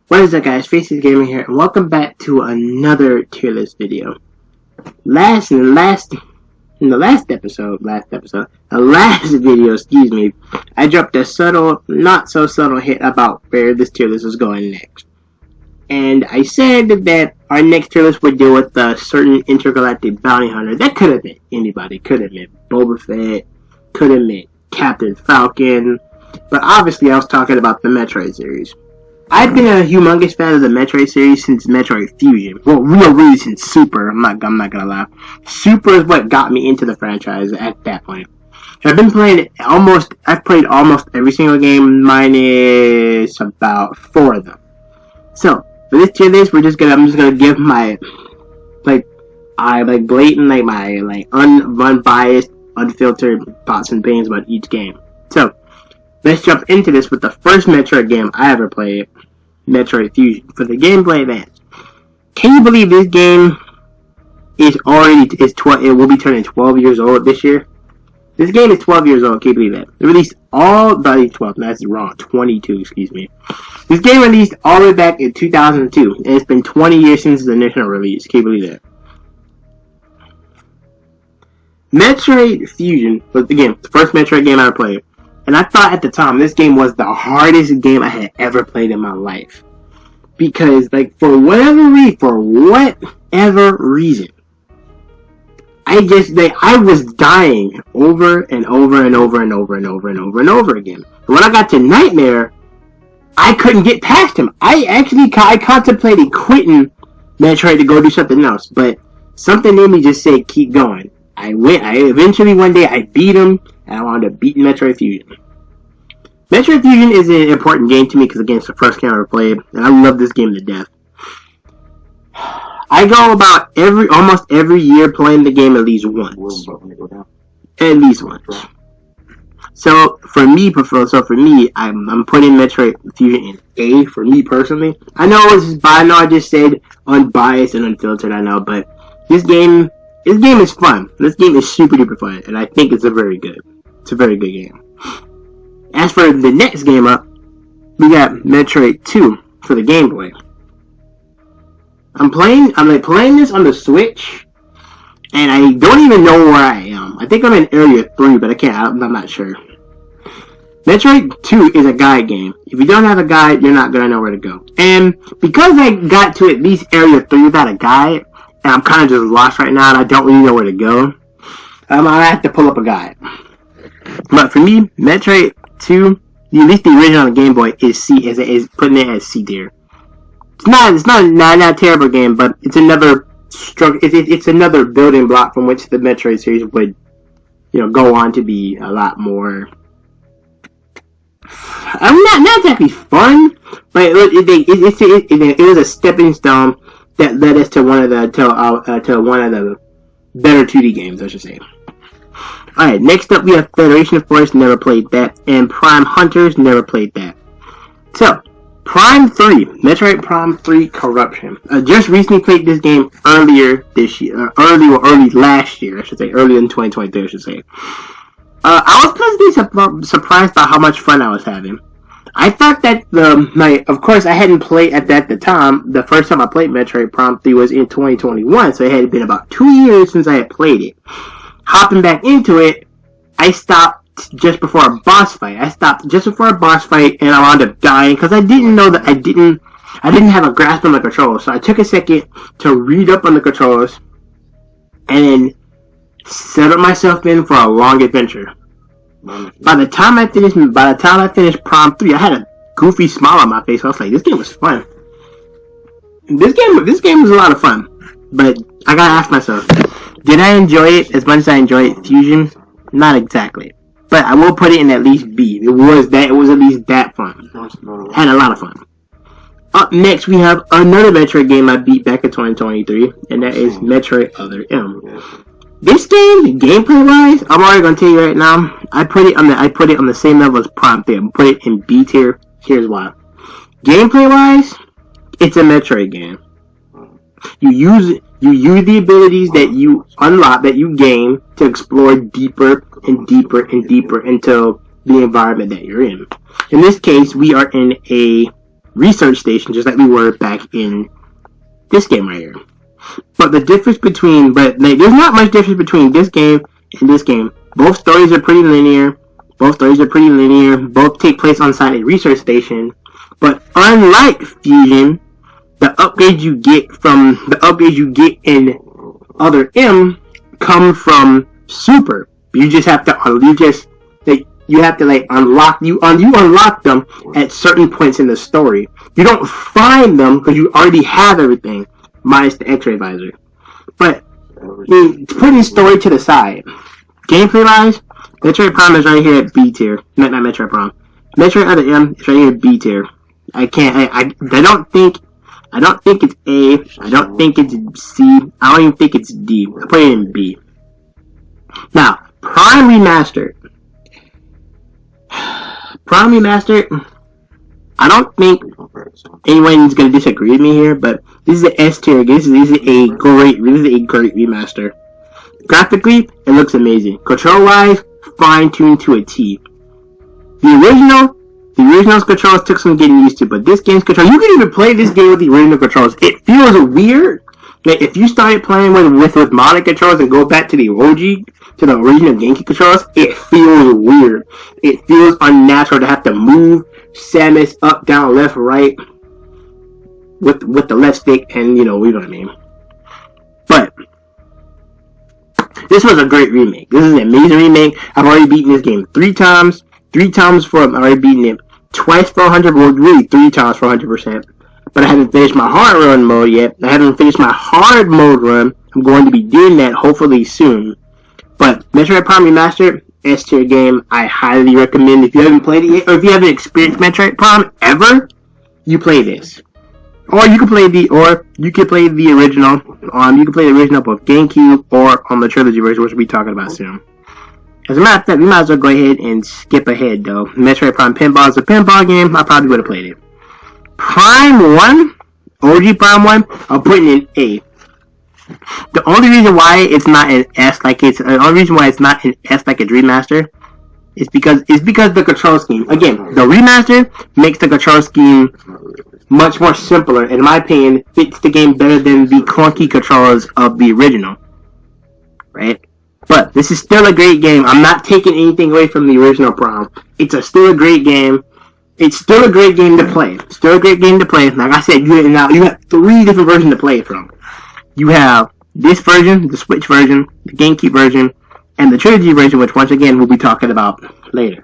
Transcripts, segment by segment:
What is up, guys? Faces Gaming here, and welcome back to another tier list video. In the last video, excuse me, I dropped a subtle, not so subtle hint about where this tier list was going next. And I said that our next tier list would deal with a certain intergalactic bounty hunter. That could have been anybody. Could have been Boba Fett. Could have been Captain Falcon. But obviously, I was talking about the Metroid series. I've been a humongous fan of the Metroid series since Metroid Fusion. Well, really since Super. I'm not gonna lie. Super is what got me into the franchise at that point. I've played almost every single game, minus about 4 of them. So, for this tier list, I'm just gonna give my, blatant, my unbiased, unfiltered thoughts and opinions about each game. So, let's jump into this with the first Metroid game I ever played, Metroid Fusion, for the Game Boy Advance. Can you believe this game it will be turning 12 years old this year? This game is 12 years old, can you believe that? It released 22, excuse me. This game released all the way back in 2002, and it's been 20 years since its initial release, can you believe that? Metroid Fusion was, again, the first Metroid game I ever played. And I thought at the time this game was the hardest game I had ever played in my life. Because, for whatever reason, I was dying over and over and over and over and over and over and over again. And when I got to Nightmare, I couldn't get past him. I contemplated quitting Metroid to go do something else. But something in me just said, keep going. Eventually one day I beat him, and I wound up beating Metroid Fusion. Metroid Fusion is an important game to me because, again, it's the first game I ever played, and I love this game to death. I go about almost every year playing the game at least once. At least once. So for me, I'm putting Metroid Fusion in A for me personally. I know I just said unbiased and unfiltered. I know, but this game is fun. This game is super duper fun, and I think it's a very good game. As for the next game up, we got Metroid 2 for the Game Boy. I'm playing this on the Switch, and I don't even know where I am. I think I'm in Area 3, but I'm not sure. Metroid 2 is a guide game. If you don't have a guide, you're not gonna know where to go. And because I got to at least Area 3 without a guide, and I'm kind of just lost right now, and I don't really know where to go, I have to pull up a guide. But for me, Metroid 2, at least the original on the Game Boy, is putting it as C tier. It's not a terrible game, but it's another it's another building block from which the Metroid series would, go on to be a lot more. Not exactly fun, but it was a stepping stone that led us to one of the better 2D games, I should say. Alright, next up we have Federation Force, never played that, and Prime Hunters, never played that. So, Prime 3, Metroid Prime 3 Corruption. I just recently played this game early last year, I should say, early in 2023, I should say. I was pleasantly surprised by how much fun I was having. I thought that of course I hadn't played at the time. The first time I played Metroid Prime 3 was in 2021, so it had been about 2 years since I had played it. Hopping back into it, I stopped just before a boss fight. And I wound up dying because I didn't know that I didn't have a grasp on the controls. So I took a second to read up on the controls, and then settled myself in for a long adventure. By the time I finished Prom 3, I had a goofy smile on my face. I was like, this game was fun. This game was a lot of fun. But I gotta ask myself, did I enjoy it as much as I enjoyed Fusion? Not exactly. But I will put it in at least B. It was at least that fun. Had a lot of fun. Up next, we have another Metroid game I beat back in 2023, and that is Metroid Other M. This game, gameplay-wise, I'm already gonna tell you right now, I put it on the same level as Prime 3. I'm put it in B tier. Here's why. Gameplay-wise, it's a Metroid game. You use the abilities that you unlock, that you gain, to explore deeper and deeper and deeper into the environment that you're in. In this case, we are in a research station, just like we were back in this game right here. But the difference between, there's not much difference between this game and this game. Both stories are pretty linear. Both take place on site a research station. But unlike Fusion, the upgrades you get in Other M come from Super. You just have to unlock them at certain points in the story. You don't find them because you already have everything, minus the X-ray visor. But putting story to the side, gameplay wise, Metroid Prime is right here at B tier. Not Metroid Prime. Metroid Other M is right here at B tier. I don't think it's A. I don't think it's C. I don't even think it's D. I put it in B. Now, Prime Remastered. I don't think anyone's gonna disagree with me here, but this is an S tier. This is a great remaster. Graphically, it looks amazing. Control-wise, fine-tuned to a T. The original's controls took some getting used to, but this game's controls, you can even play this game with the original controls. It feels weird. Like, if you started playing with modern controls and go back to the original GameCube controls, it feels weird. It feels unnatural to have to move Samus up, down, left, right with the left stick, and you know what I mean. But this was a great remake. This is an amazing remake. I've already beaten this game 3 times. 3 times for I've already beaten it. Twice for 100, well, really 3 times for 100%. But I haven't finished my hard run mode yet. I haven't finished my hard mode run. I'm going to be doing that hopefully soon. But Metroid Prime Remastered, S tier game. I highly recommend. If you haven't played it yet, or if you haven't experienced Metroid Prime ever, you play this. Or you can play the original. You can play the original both GameCube or on the trilogy version, which we'll be talking about soon. As a matter of fact, we might as well go ahead and skip ahead though. Metroid Prime Pinball is a pinball game. I probably would have played it. Prime 1, OG Prime 1, I'm putting in A. The only reason why it's not an S like it's remaster is because the control scheme. Again, the remaster makes the control scheme much more simpler, and in my opinion, fits the game better than the clunky controls of the original. Right? But this is still a great game. I'm not taking anything away from the original Prime. It's still a great game. It's still a great game to play. Like I said, you have 3 different versions to play it from. You have this version, the Switch version, the GameCube version, and the Trilogy version, which once again we'll be talking about later.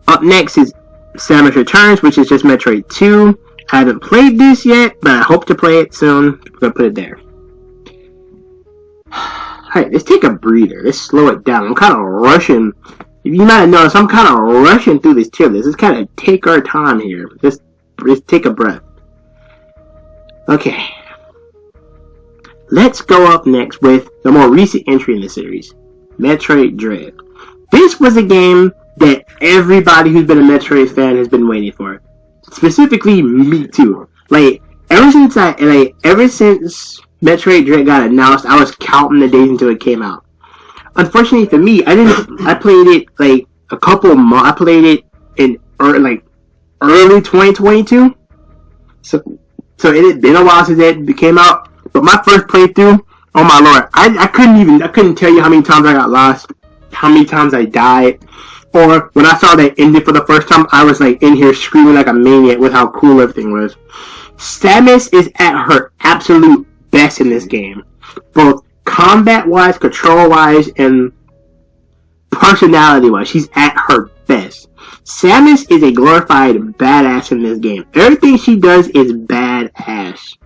Up next is Samus Returns, which is just Metroid 2. I haven't played this yet, but I hope to play it soon. I'm going to put it there. Alright, let's take a breather. Let's slow it down. I'm kind of rushing. You might have noticed I'm kind of rushing through this tier list. Let's kind of take our time here. Let's take a breath. Okay. Let's go up next with the more recent entry in the series, Metroid Dread. This was a game that everybody who's been a Metroid fan has been waiting for. Specifically, me too. Ever since Metroid Dread got announced, I was counting the days until it came out. Unfortunately for me, I played it a couple months. I played it in early 2022. So it had been a while since it came out. But my first playthrough, oh my lord, I couldn't tell you how many times I got lost, how many times I died, or when I saw that ended for the first time, I was in here screaming like a maniac with how cool everything was. Samus is at her absolute best in this game, both combat-wise, control-wise, and personality-wise. She's at her best. Samus is a glorified badass in this game. Everything she does is badass.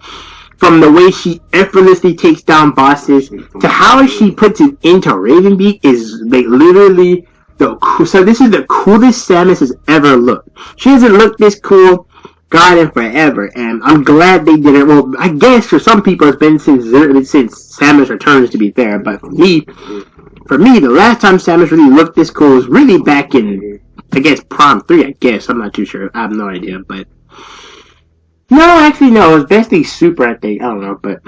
From the way she effortlessly takes down bosses to how she puts it into Ravenbeak is literally so this is the coolest Samus has ever looked. She hasn't looked this cool God in forever, and I'm glad they did it. Well, I guess for some people it's been since Samus Returns, to be fair, but for me, the last time Samus really looked this cool was really back in, I guess, Prime 3, I guess. I'm not too sure. I have no idea, but no, actually, no. It was basically Super, I think. I don't know, but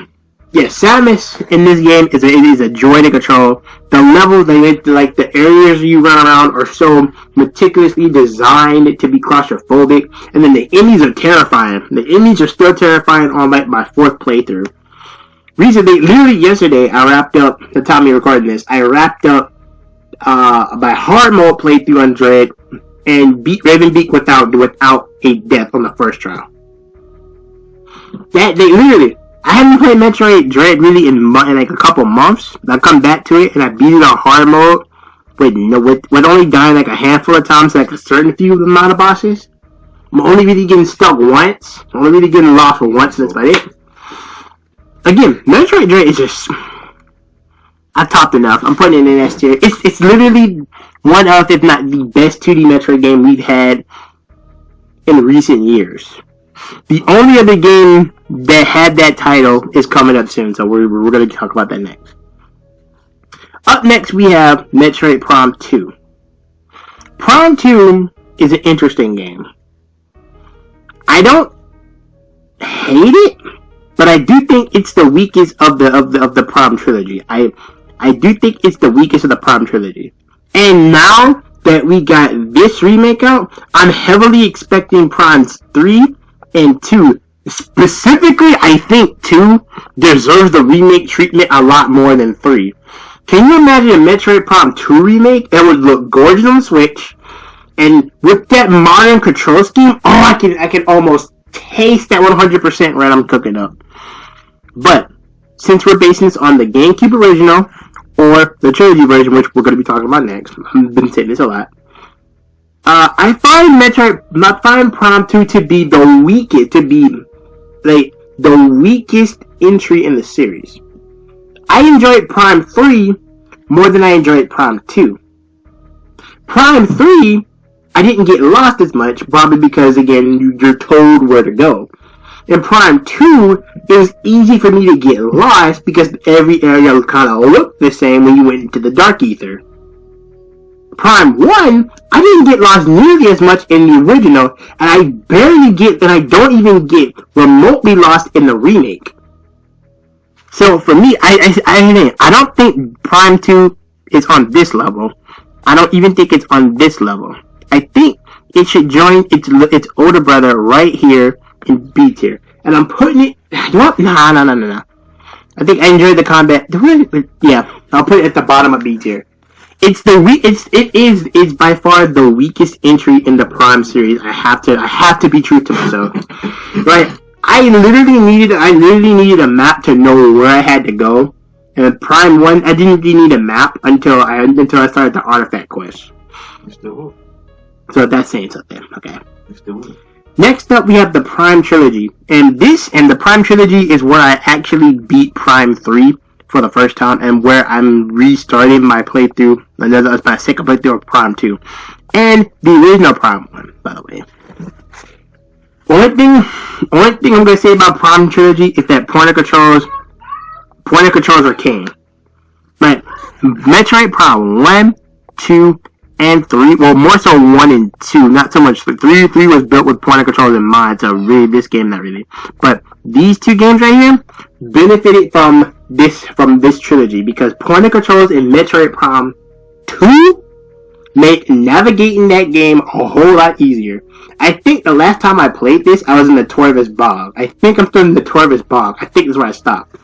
Yes, Samus in this game is a joy to control. The levels, like the areas you run around, are so meticulously designed to be claustrophobic, and then the enemies are terrifying. The enemies are still terrifying on like my 4th playthrough. Recently, literally yesterday, I wrapped up. The time we recording this, I wrapped up my hard mode playthrough on Dread and beat Ravenbeak without a death on the first trial. That they literally. I haven't played Metroid Dread really in like a couple months. I've come back to it and I beat it on hard mode with only dying like a handful of times, like a certain few amount of bosses. I'm only really getting stuck once. I'm only really getting lost for once, and that's about it. Again, Metroid Dread is just... I've topped enough. I'm putting it in S tier. It's literally one of, if not the best 2D Metroid game we've had in recent years. The only other game that had that title is coming up soon, so we're going to talk about that next. Up next, we have Metroid Prime 2. Prime 2 is an interesting game. I don't hate it, but I do think it's the weakest of the Prime trilogy. I do think it's the weakest of the Prime trilogy. And now that we got this remake out, I'm heavily expecting Primes 3 and 2. Specifically, I think 2 deserves the remake treatment a lot more than 3. Can you imagine a Metroid Prime 2 remake that would look gorgeous on the Switch, and with that modern control scheme? Oh, I can almost taste that 100% right I'm cooking up. But since we're basing this on the GameCube original or the trilogy version, which we're going to be talking about next, I've been saying this a lot. I find Prime 2 to be the weakest entry in the series. I enjoyed Prime 3 more than I enjoyed Prime 2. Prime 3, I didn't get lost as much, probably because, again, you're told where to go. In Prime 2, it was easy for me to get lost because every area kind of looked the same when you went into the Dark Ether. Prime 1, I didn't get lost nearly as much in the original, and I don't even get remotely lost in the remake. So for me, I don't think Prime 2 is on this level. I don't even think it's on this level. I think it should join its older brother right here in B tier. And I'm putting it... No. I think I enjoyed the combat. Yeah, I'll put it at the bottom of B tier. It's by far the weakest entry in the Prime series. I have to be true to myself. Right? I literally needed a map to know where I had to go. And in Prime 1, I didn't really need a map until I started the artifact quest. So that's saying something. Okay. Next up, we have the Prime trilogy, and the Prime trilogy is where I actually beat Prime 3 for the first time, and where I'm restarting my playthrough. That's my second playthrough of Prime 2, and the original Prime 1, by the way. Only thing I'm gonna say about Prime trilogy is that point of controls are king. But Metroid Prime 1, 2, and 3, well, more so 1 and 2, not so much 3. 3 was built with point of controls in mind, so really, this game, not really. But these two games right here benefited from this trilogy, because point of controls in Metroid Prime 2 make navigating that game a whole lot easier. I think the last time I played this, I was in the Torvus Bog. I think I'm still in the Torvus Bog. I think that's where I stopped.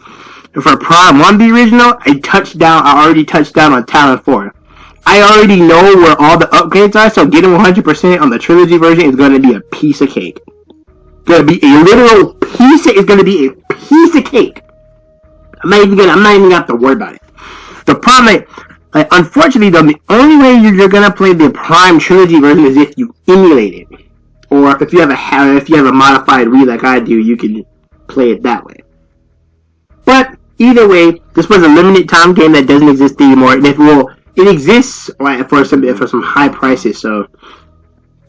And for Prime 1, the original, I already touched down on Talon 4. I already know where all the upgrades are, so getting 100% on the trilogy version is going to be a piece of cake. It's going to be a literal piece of cake. I'm not even going to have to worry about it. The problem, unfortunately though, the only way you're going to play the Prime trilogy version is if you emulate it. Or if you have a modified Wii like I do, you can play it that way. But either way, this was a limited time game that doesn't exist anymore, and it exists for some high prices. So,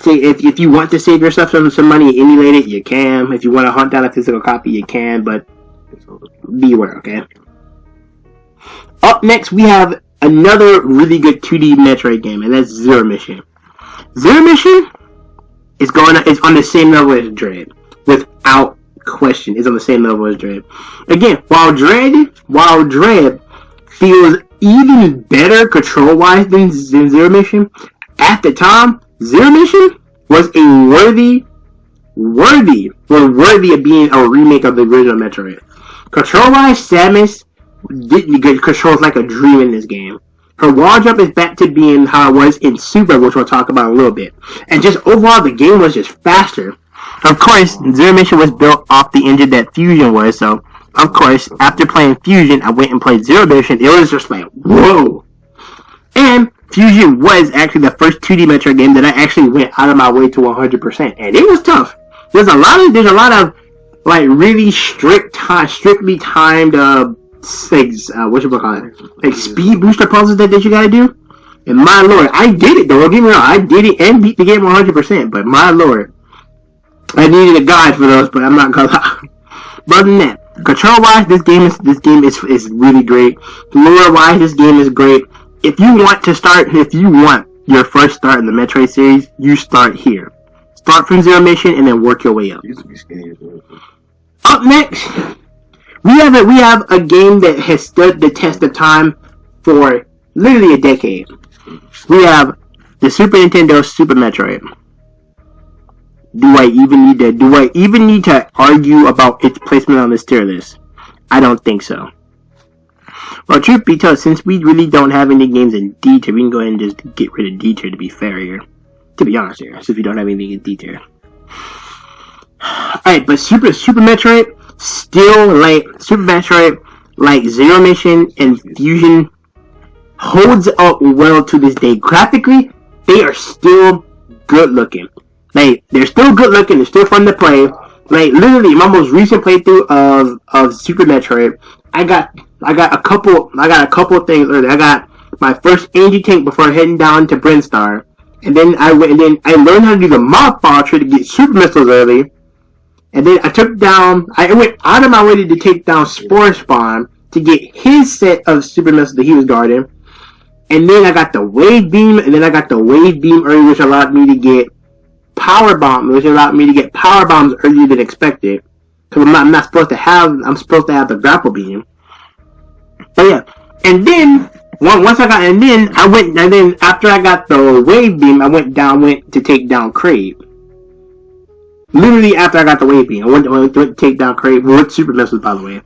if you want to save yourself some money and emulate it, you can. If you want to hunt down a physical copy, you can. But beware, okay? Up next, we have another really good 2D Metroid game, and that's Zero Mission. Zero Mission is on the same level as Dread, without question, is on the same level as Dread. Again, while Dread feels even better control-wise than Zero Mission, at the time, Zero Mission was a worthy of being a remake of the original Metroid. Control-wise, Samus didn't get controls like a dream in this game. Her wall jump is back to being how it was in Super, which we'll talk about in a little bit. And just overall, the game was just faster. Of course, Zero Mission was built off the engine that Fusion was, so of course, after playing Fusion, I went and played Zero Mission. It was just like, whoa! And Fusion was actually the first 2D Metroid game that I actually went out of my way to 100%, and it was tough. There's a lot of like really strictly timed like speed booster puzzles that you gotta do. And my lord, I did it though. Don't get me wrong, I did it and beat the game 100%. But my lord, I needed a guide for those, but I'm not gonna lie. But other than that, control wise, this game is really great. Lore wise, this game is great. If you want your first start in the Metroid series, you start here. Start from Zero Mission and then work your way up. Up next, we have a game that has stood the test of time for literally a decade. We have the Super Nintendo Super Metroid. Do I even need to argue about its placement on this tier list? I don't think so. Well, truth be told, since we really don't have any games in D tier, we can go ahead and just get rid of D tier to be fair here. To be honest here, since we don't have anything in D tier. Alright, but Super Metroid, still Super Metroid, like Zero Mission and Fusion, holds up well to this day. Graphically, they are still good looking. Like, they're still good looking, they're still fun to play. Like, literally, my most recent playthrough of Super Metroid, I got a couple of things earlier. I got my first energy tank before heading down to Brinstar. And then I learned how to do the mob ball trick to get super missiles early. And then I went out of my way to take down Spore Spawn to get his set of super missiles that he was guarding. And then I got the wave beam, early, which allowed me to get power bombs earlier than expected. Because I'm supposed to have the grapple beam. But yeah, and then after I got the wave beam, I went to take down Krabe. Literally after I got the wave beam, I went to take down Krabe with super missiles, by the way.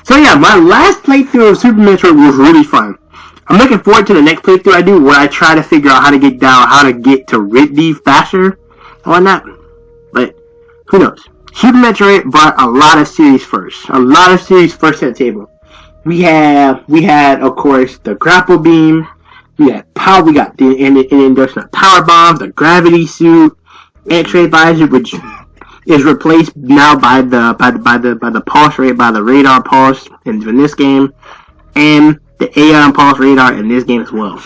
So yeah, my last playthrough of Super Metroid was really fun. I'm looking forward to the next playthrough I do, where I try to figure out how to get to Ridley faster and whatnot. But who knows? Super Metroid brought a lot of series first to the table. We had of course the grapple beam. We got the introduction of power bombs, the gravity suit, X-ray visor, which is replaced now by the pulse rate, by the radar pulse in this game, and the Aeon pulse radar in this game as well.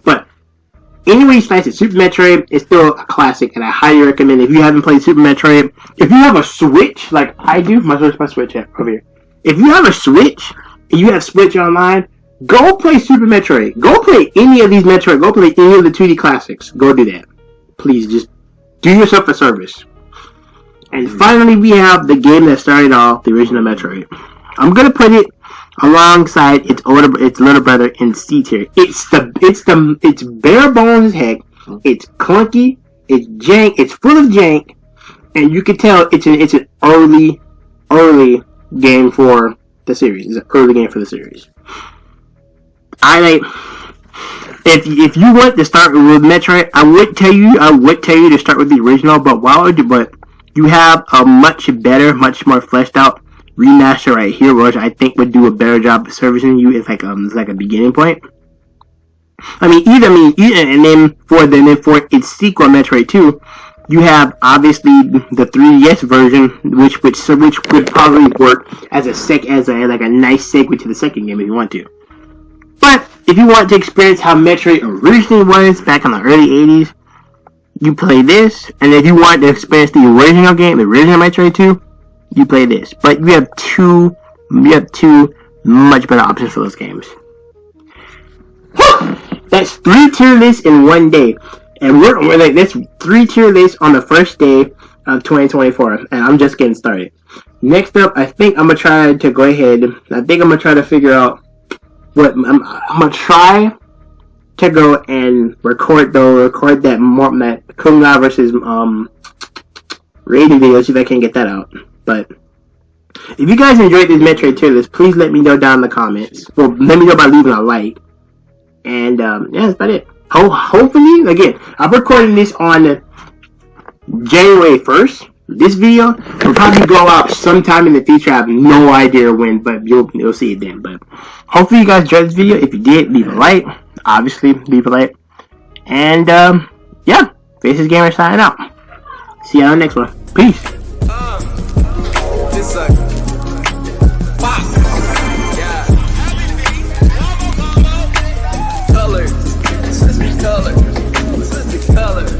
But anyway, slice it, Super Metroid is still a classic, and I highly recommend if you haven't played Super Metroid. If you have a Switch like I do, my Switch over here. If you have a Switch and you have Switch Online, go play Super Metroid. Go play any of these Metroid. Go play any of the 2D classics. Go do that. Please, just do yourself a service. And finally, we have the game that started off the original Metroid. I'm gonna put it alongside its little brother in C tier. It's bare bones as heck. It's clunky. It's jank. It's full of jank, and you can tell it's an early game for the series. It's an early game for the series. If you want to start with Metroid, I would tell you to start with the original. But you have a much better, much more fleshed out remaster right here, which I think would do a better job of servicing you. It's like a beginning point. And then for its sequel, Metroid 2, you have obviously the 3DS version, which would probably work as a nice segue to the second game if you want to. But if you want to experience how Metroid originally was back in the early 80s, you play this. And if you want to experience the original game, the original Metroid 2, you play this. But you have two much better options for those games. That's 3 tier lists in one day. And we're like, that's 3 tier lists on the first day. of 2024, and I'm just getting started. Next up, I think I'm gonna try to go ahead. I think I'm gonna try to figure out what I'm gonna try to go and record that Kung Lao versus rating video. See if I can get that out. But if you guys enjoyed this Metroid Tierlist, please let me know down in the comments. Well, let me know by leaving a like. And yeah, that's about it. Hopefully, again, I'm recording this on January 1st. This video will probably go out sometime in the future. I have no idea when, but you'll see it then. But hopefully you guys enjoyed this video. If you did, leave a like. Obviously, leave a like. And yeah, Faces Gamer signing out. See you on the next one. Peace. Color.